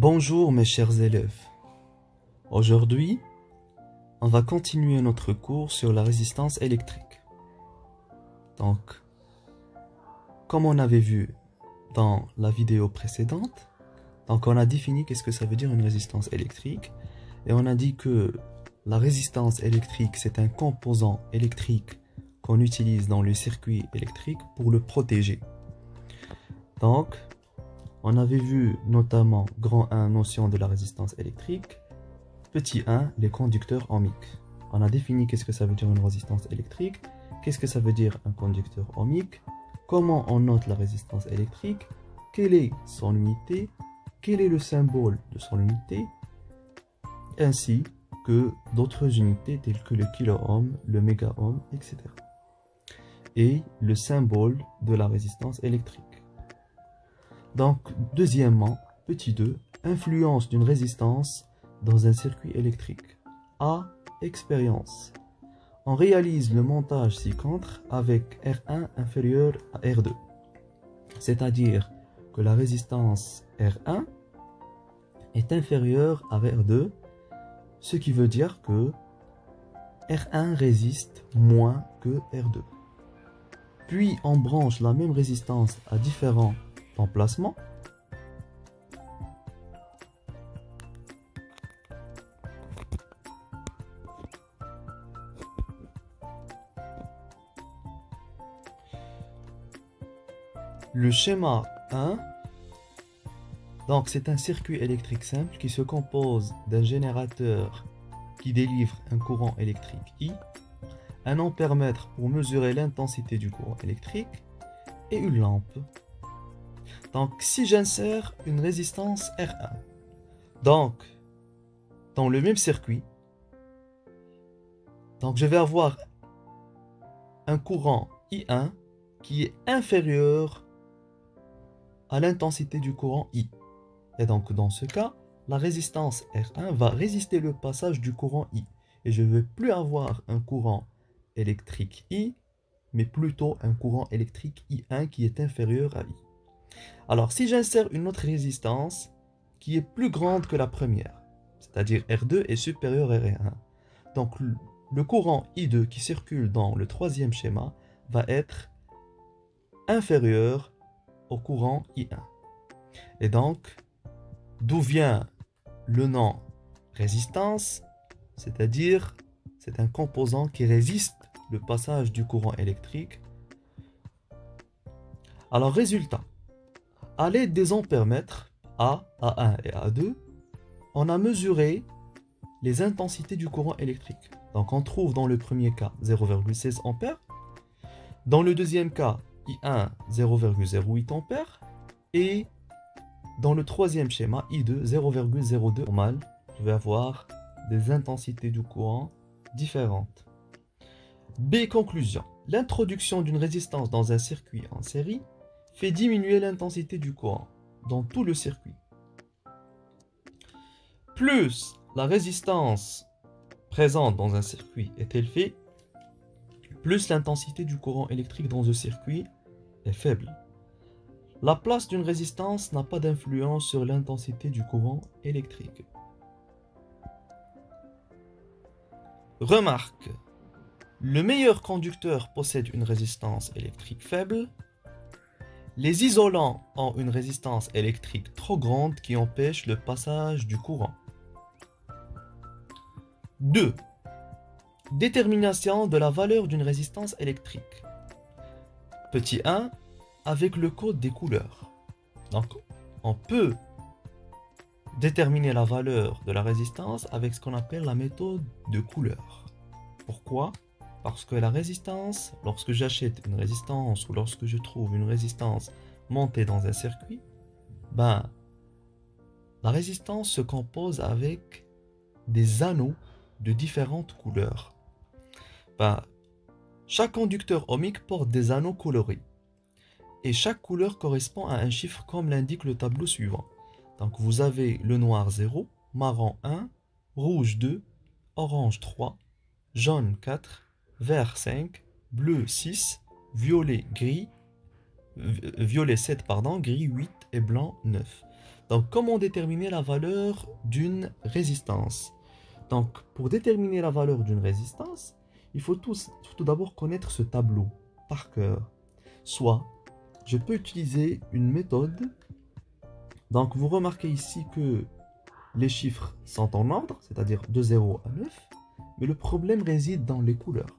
Bonjour mes chers élèves. Aujourd'hui, on va continuer notre cours sur la résistance électrique. Donc, comme on avait vu dans la vidéo précédente, on a défini qu'est-ce que ça veut dire une résistance électrique et on a dit que la résistance électrique, c'est un composant électrique qu'on utilise dans le circuit électrique pour le protéger. Donc, on avait vu notamment grand 1, notion de la résistance électrique, petit 1, les conducteurs ohmiques. On a défini qu'est-ce que ça veut dire une résistance électrique, qu'est-ce que ça veut dire un conducteur ohmique, comment on note la résistance électrique, quelle est son unité, quel est le symbole de son unité, ainsi que d'autres unités telles que le kilo-ohm, le méga-ohm, etc. Et le symbole de la résistance électrique. Donc, deuxièmement, petit 2, influence d'une résistance dans un circuit électrique. A. Expérience. On réalise le montage ci-contre avec R1 inférieur à R2. C'est-à-dire que la résistance R1 est inférieure à R2, ce qui veut dire que R1 résiste moins que R2. Puis on branche la même résistance à différents emplacements. Le schéma 1, donc c'est un circuit électrique simple qui se compose d'un générateur qui délivre un courant électrique I, un ampèremètre pour mesurer l'intensité du courant électrique et une lampe. Donc si j'insère une résistance R1, donc dans le même circuit, donc je vais avoir un courant I1 qui est inférieur à l'intensité du courant I. Et donc dans ce cas, la résistance R1 va résister le passage du courant I. Et je ne vais plus avoir un courant électrique I, mais plutôt un courant électrique I1 qui est inférieur à I. Alors si j'insère une autre résistance qui est plus grande que la première, c'est-à-dire R2 est supérieur à R1, donc le courant I2 qui circule dans le troisième schéma va être inférieur au courant I1. Et donc, d'où vient le nom résistance, c'est-à-dire c'est un composant qui résiste le passage du courant électrique. Alors résultat, à l'aide des ampèremètres A, A1 et A2, on a mesuré les intensités du courant électrique. Donc on trouve dans le premier cas 0,16 ampères, dans le deuxième cas I1 0,08 ampères et dans le troisième schéma I2 0,02 normal. Je vais avoir des intensités du courant différentes. B. Conclusion. L'introduction d'une résistance dans un circuit en série fait diminuer l'intensité du courant dans tout le circuit. Plus la résistance présente dans un circuit est élevée, plus l'intensité du courant électrique dans ce circuit est faible. La place d'une résistance n'a pas d'influence sur l'intensité du courant électrique. Remarque, le meilleur conducteur possède une résistance électrique faible. Les isolants ont une résistance électrique trop grande qui empêche le passage du courant. 2. Détermination de la valeur d'une résistance électrique. Petit 1, avec le code des couleurs. Donc, on peut déterminer la valeur de la résistance avec ce qu'on appelle la méthode de couleur. Pourquoi? Parce que la résistance, lorsque j'achète une résistance ou lorsque je trouve une résistance montée dans un circuit, la résistance se compose avec des anneaux de différentes couleurs. Chaque conducteur ohmique porte des anneaux colorés. Et chaque couleur correspond à un chiffre comme l'indique le tableau suivant. Donc vous avez le noir 0, marron 1, rouge 2, orange 3, jaune 4, vert 5, bleu 6, violet 7, gris 8 et blanc 9. Donc, comment déterminer la valeur d'une résistance? Donc, pour déterminer la valeur d'une résistance, il faut tout d'abord connaître ce tableau par cœur. Soit, je peux utiliser une méthode. Donc, vous remarquez ici que les chiffres sont en ordre, c'est-à-dire de 0 à 9, mais le problème réside dans les couleurs.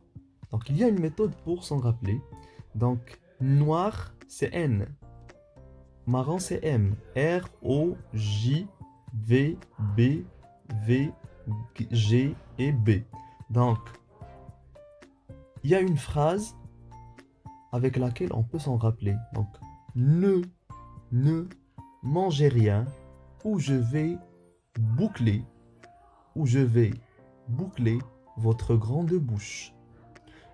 Donc, il y a une méthode pour s'en rappeler. Donc, noir, c'est N. Marron, c'est M. R, O, J, V, B, V, G et B. Donc, il y a une phrase avec laquelle on peut s'en rappeler. Donc, ne mangez rien, ou je vais boucler, votre grande bouche.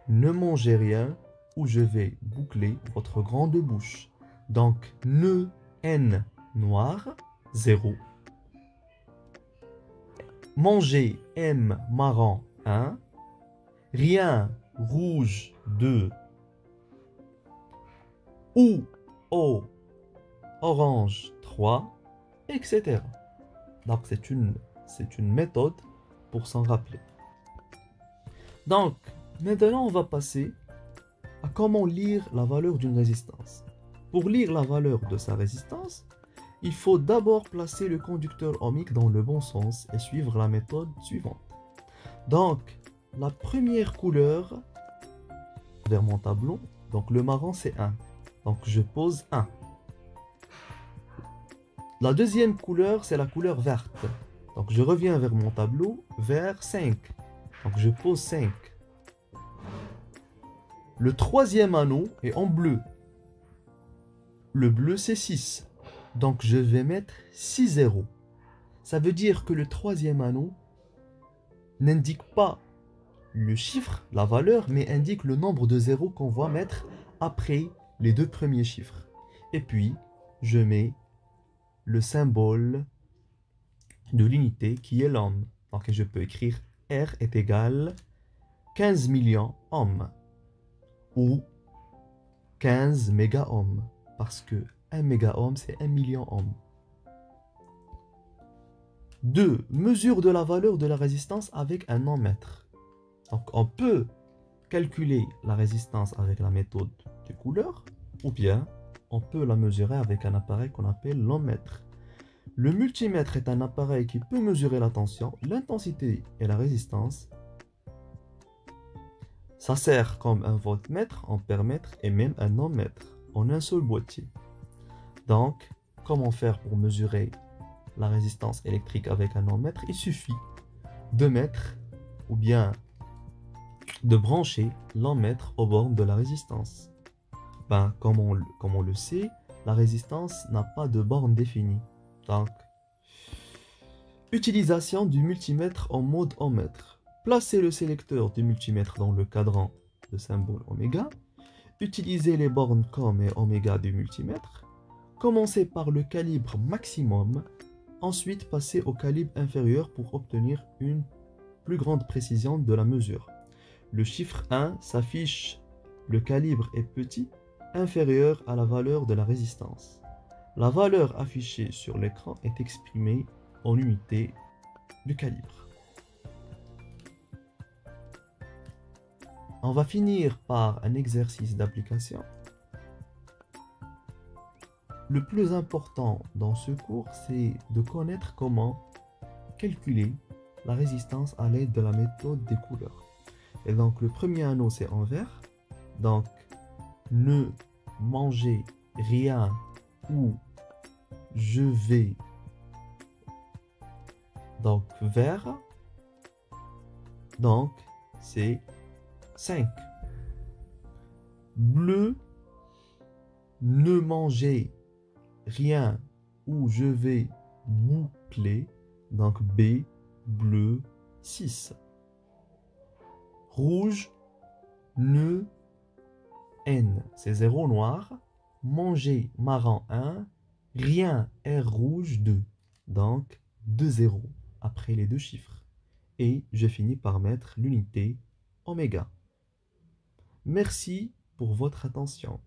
Ne mangez rien, ou je vais boucler votre grande bouche. Donc, ne, N, noir, 0. Manger, M, marron, 1. Rien, rouge, 2. Ou, O, orange, 3, etc. Donc, c'est une méthode pour s'en rappeler. Donc, maintenant, on va passer à comment lire la valeur d'une résistance. Pour lire la valeur de sa résistance, il faut d'abord placer le conducteur ohmique dans le bon sens et suivre la méthode suivante. Donc, la première couleur vers mon tableau, donc le marron c'est 1. Donc je pose 1. La deuxième couleur c'est la couleur verte. Donc je reviens vers mon tableau vers 5. Donc je pose 5. Le troisième anneau est en bleu. Le bleu c'est 6. Donc je vais mettre 6 zéros. Ça veut dire que le troisième anneau n'indique pas le chiffre, la valeur, mais indique le nombre de zéros qu'on va mettre après les deux premiers chiffres. Et puis, je mets le symbole de l'unité qui est l'ohm. Donc, je peux écrire R est égal 15 millions ohms ou 15 méga-ohms parce que 1 méga-ohm, c'est 1 million ohms. 2. Mesure de la valeur de la résistance avec un ohmmètre. Donc, on peut calculer la résistance avec la méthode des couleurs, ou bien on peut la mesurer avec un appareil qu'on appelle l'ohmmètre. Le multimètre est un appareil qui peut mesurer la tension, l'intensité et la résistance. Ça sert comme un voltmètre, ampèremètre et même un ohmmètre en un seul boîtier. Donc, comment faire pour mesurer la résistance électrique avec un ohmmètre? Il suffit de mettre ou bien de brancher l'ohmmètre aux bornes de la résistance. Comme on le sait, la résistance n'a pas de borne définie. Donc, utilisation du multimètre en mode ohmmètre. Placez le sélecteur du multimètre dans le cadran de symbole oméga. Utilisez les bornes com et oméga du multimètre. Commencez par le calibre maximum. Ensuite, passez au calibre inférieur pour obtenir une plus grande précision de la mesure. Le chiffre 1 s'affiche, le calibre est petit, inférieur à la valeur de la résistance. La valeur affichée sur l'écran est exprimée en unité du calibre. On va finir par un exercice d'application. Le plus important dans ce cours, c'est de connaître comment calculer la résistance à l'aide de la méthode des couleurs. Et donc, le premier anneau, c'est en vert. Donc, ne mangez rien ou je vais. Donc, vert. Donc, c'est 5. Bleu, ne mangez rien ou je vais boucler. Donc, B, bleu, 6. Rouge, ne, N, c'est 0 noir. Manger, marron 1. Rien, R rouge 2. Donc, 2 zéros après les deux chiffres. Et je finis par mettre l'unité oméga. Merci pour votre attention.